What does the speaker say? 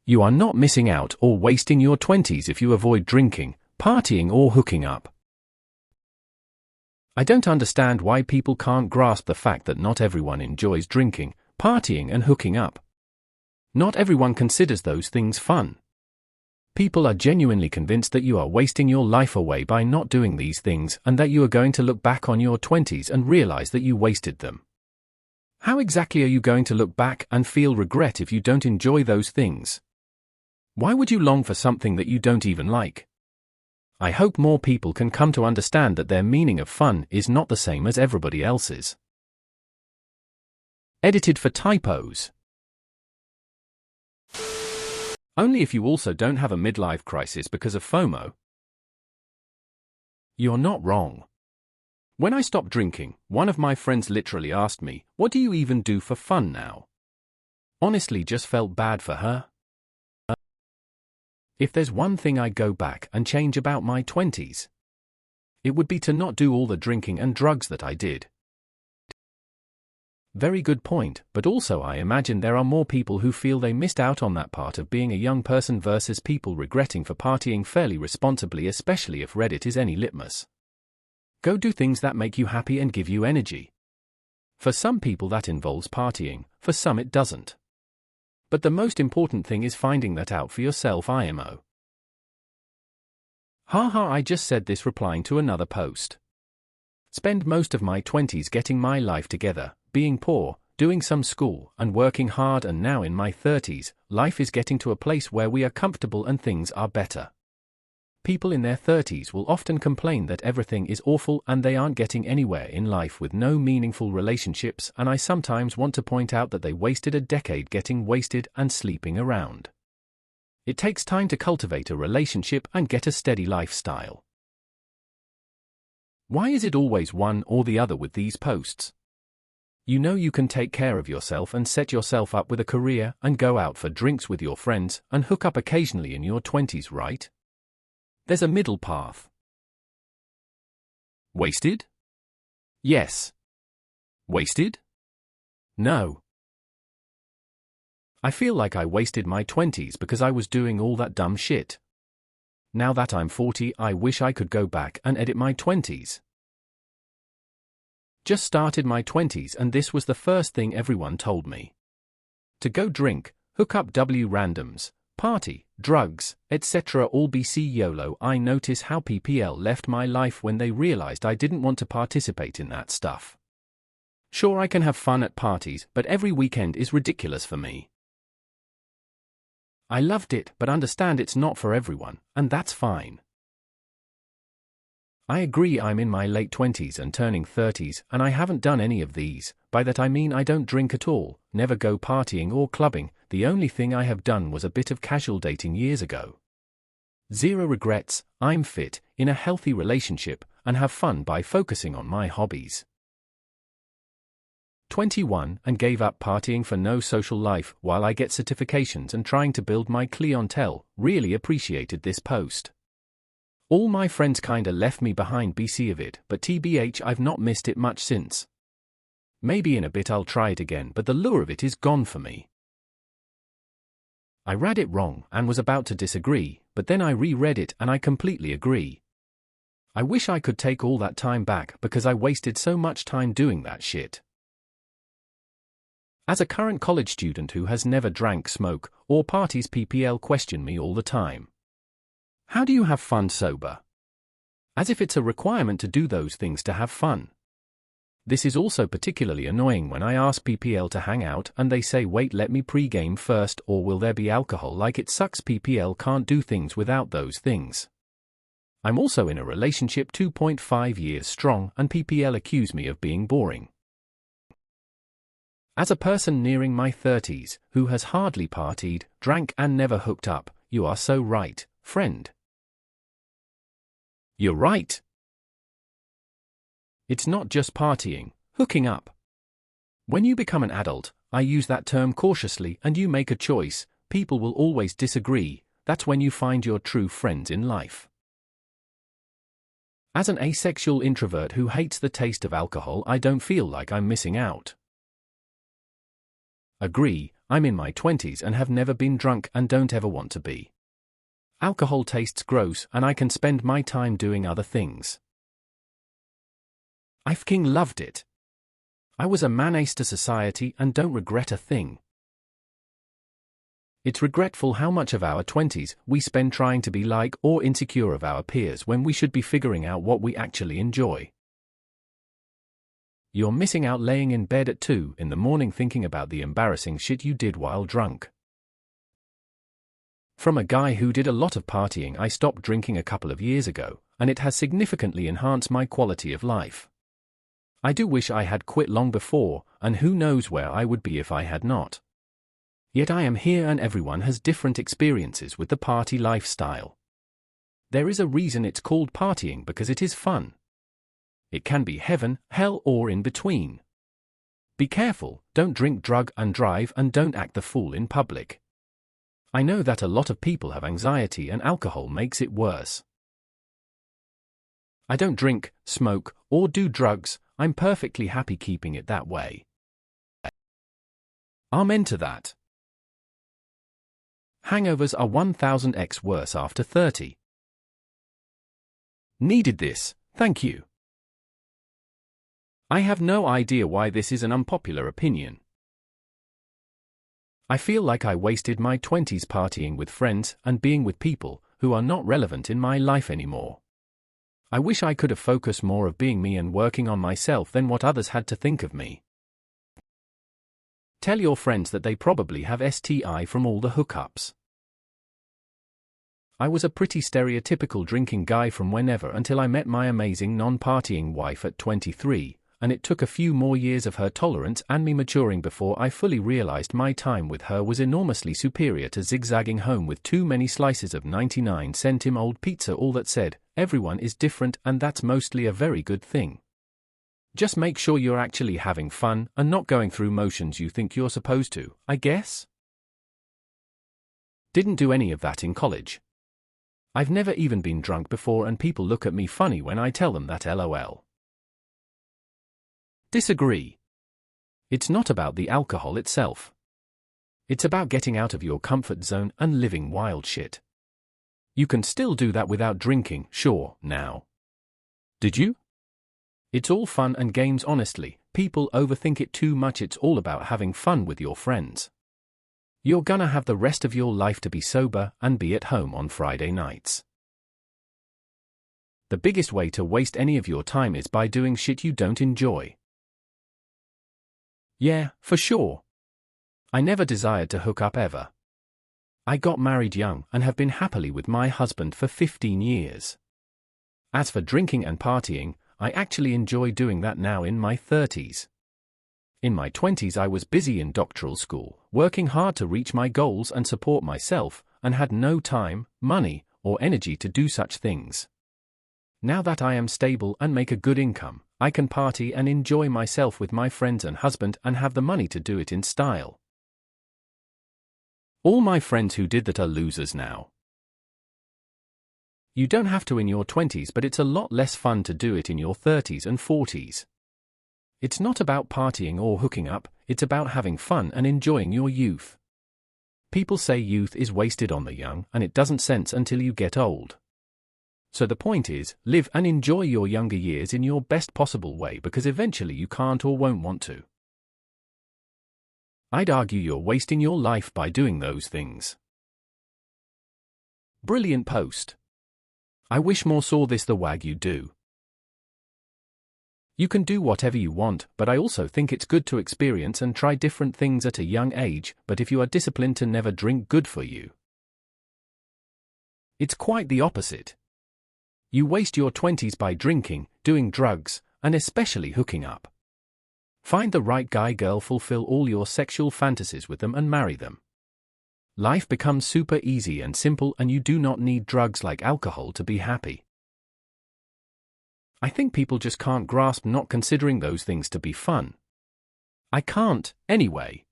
You are not missing out or wasting your 20s if you avoid drinking, partying or hooking up. I don't understand why people can't grasp the fact that not everyone enjoys drinking, partying and hooking up. Not everyone considers those things fun. People are genuinely convinced that you are wasting your life away by not doing these things and that you are going to look back on your 20s and realize that you wasted them. How exactly are you going to look back and feel regret if you don't enjoy those things? Why would you long for something that you don't even like? I hope more people can come to understand that their meaning of fun is not the same as everybody else's. Edited for typos. Only if you also don't have a midlife crisis because of FOMO. You're not wrong. When I stopped drinking, one of my friends literally asked me, "What do you even do for fun now?" Honestly, just felt bad for her. If there's one thing I'd go back and change about my 20s, it would be to not do all the drinking and drugs that I did. Very good point, but also I imagine there are more people who feel they missed out on that part of being a young person versus people regretting for partying fairly responsibly, especially if Reddit is any litmus. Go do things that make you happy and give you energy. For some people that involves partying, for some it doesn't. But the most important thing is finding that out for yourself, IMO. Haha, I just said this replying to another post. Spend most of my 20s getting my life together, being poor, doing some school, and working hard, and now in my 30s, life is getting to a place where we are comfortable and things are better. People in their 30s will often complain that everything is awful and they aren't getting anywhere in life with no meaningful relationships, and I sometimes want to point out that they wasted a decade getting wasted and sleeping around. It takes time to cultivate a relationship and get a steady lifestyle. Why is it always one or the other with these posts? You know you can take care of yourself and set yourself up with a career and go out for drinks with your friends and hook up occasionally in your 20s, right? There's a middle path. Wasted? Yes. Wasted? No. I feel like I wasted my 20s because I was doing all that dumb shit. Now that I'm 40, I wish I could go back and edit my 20s. Just started my 20s and this was the first thing everyone told me. To go drink, hook up randoms, party, drugs, etc. all BC YOLO. I notice how PPL left my life when they realized I didn't want to participate in that stuff. Sure, I can have fun at parties, but every weekend is ridiculous for me. I loved it, but understand it's not for everyone, and that's fine. I agree, I'm in my late 20s and turning 30s, and I haven't done any of these. By that I mean I don't drink at all, never go partying or clubbing. The only thing I have done was a bit of casual dating years ago. Zero regrets, I'm fit, in a healthy relationship, and have fun by focusing on my hobbies. 21 and gave up partying for no social life while I get certifications and trying to build my clientele. Really appreciated this post. All my friends kinda left me behind BC of it, but TBH I've not missed it much since. Maybe in a bit I'll try it again, but the lure of it is gone for me. I read it wrong and was about to disagree, but then I reread it and I completely agree. I wish I could take all that time back because I wasted so much time doing that shit. As a current college student who has never drank, smoke, or parties, PPL question me all the time. How do you have fun sober? As if it's a requirement to do those things to have fun. This is also particularly annoying when I ask PPL to hang out and they say wait, let me pre-game first, or will there be alcohol? Like it sucks PPL can't do things without those things. I'm also in a relationship 2.5 years strong and PPL accuse me of being boring. As a person nearing my 30s, who has hardly partied, drank and never hooked up, you are so right, friend. You're right. It's not just partying, hooking up. When you become an adult, I use that term cautiously, and you make a choice, people will always disagree, that's when you find your true friends in life. As an asexual introvert who hates the taste of alcohol, I don't feel like I'm missing out. Agree, I'm in my 20s and have never been drunk and don't ever want to be. Alcohol tastes gross and I can spend my time doing other things. I fucking loved it. I was a menace to society and don't regret a thing. It's regretful how much of our 20s we spend trying to be like or insecure of our peers when we should be figuring out what we actually enjoy. You're missing out laying in bed at 2 in the morning thinking about the embarrassing shit you did while drunk. From a guy who did a lot of partying, I stopped drinking a couple of years ago, and it has significantly enhanced my quality of life. I do wish I had quit long before, and who knows where I would be if I had not. Yet I am here and everyone has different experiences with the party lifestyle. There is a reason it's called partying because it is fun. It can be heaven, hell or in between. Be careful, don't drink, drug and drive and don't act the fool in public. I know that a lot of people have anxiety and alcohol makes it worse. I don't drink, smoke, or do drugs, I'm perfectly happy keeping it that way. Amen to that. Hangovers are 1000x worse after 30. Needed this, thank you. I have no idea why this is an unpopular opinion. I feel like I wasted my 20s partying with friends and being with people who are not relevant in my life anymore. I wish I could have focused more of being me and working on myself than what others had to think of me. Tell your friends that they probably have STI from all the hookups. I was a pretty stereotypical drinking guy from whenever until I met my amazing non-partying wife at 23. And it took a few more years of her tolerance and me maturing before I fully realized my time with her was enormously superior to zigzagging home with too many slices of 99-cent old pizza. All that said, everyone is different and that's mostly a very good thing. Just make sure you're actually having fun and not going through motions you think you're supposed to, I guess. Didn't do any of that in college. I've never even been drunk before and people look at me funny when I tell them that, lol. Disagree. It's not about the alcohol itself. It's about getting out of your comfort zone and living wild shit. You can still do that without drinking, sure, now. Did you? It's all fun and games, honestly. People overthink it too much. It's all about having fun with your friends. You're gonna have the rest of your life to be sober and be at home on Friday nights. The biggest way to waste any of your time is by doing shit you don't enjoy. Yeah, for sure. I never desired to hook up ever. I got married young and have been happily with my husband for 15 years. As for drinking and partying, I actually enjoy doing that now in my 30s. In my 20s I was busy in doctoral school, working hard to reach my goals and support myself, and had no time, money, or energy to do such things. Now that I am stable and make a good income, I can party and enjoy myself with my friends and husband and have the money to do it in style. All my friends who did that are losers now. You don't have to in your 20s, but it's a lot less fun to do it in your 30s and 40s. It's not about partying or hooking up, it's about having fun and enjoying your youth. People say youth is wasted on the young and it doesn't sense until you get old. So the point is, live and enjoy your younger years in your best possible way because eventually you can't or won't want to. I'd argue you're wasting your life by doing those things. Brilliant post. I wish more saw this the wag you do. You can do whatever you want, but I also think it's good to experience and try different things at a young age, but if you are disciplined to never drink, good for you. It's quite the opposite. You waste your 20s by drinking, doing drugs, and especially hooking up. Find the right guy, girl, fulfill all your sexual fantasies with them and marry them. Life becomes super easy and simple and you do not need drugs like alcohol to be happy. I think people just can't grasp not considering those things to be fun. I can't, anyway.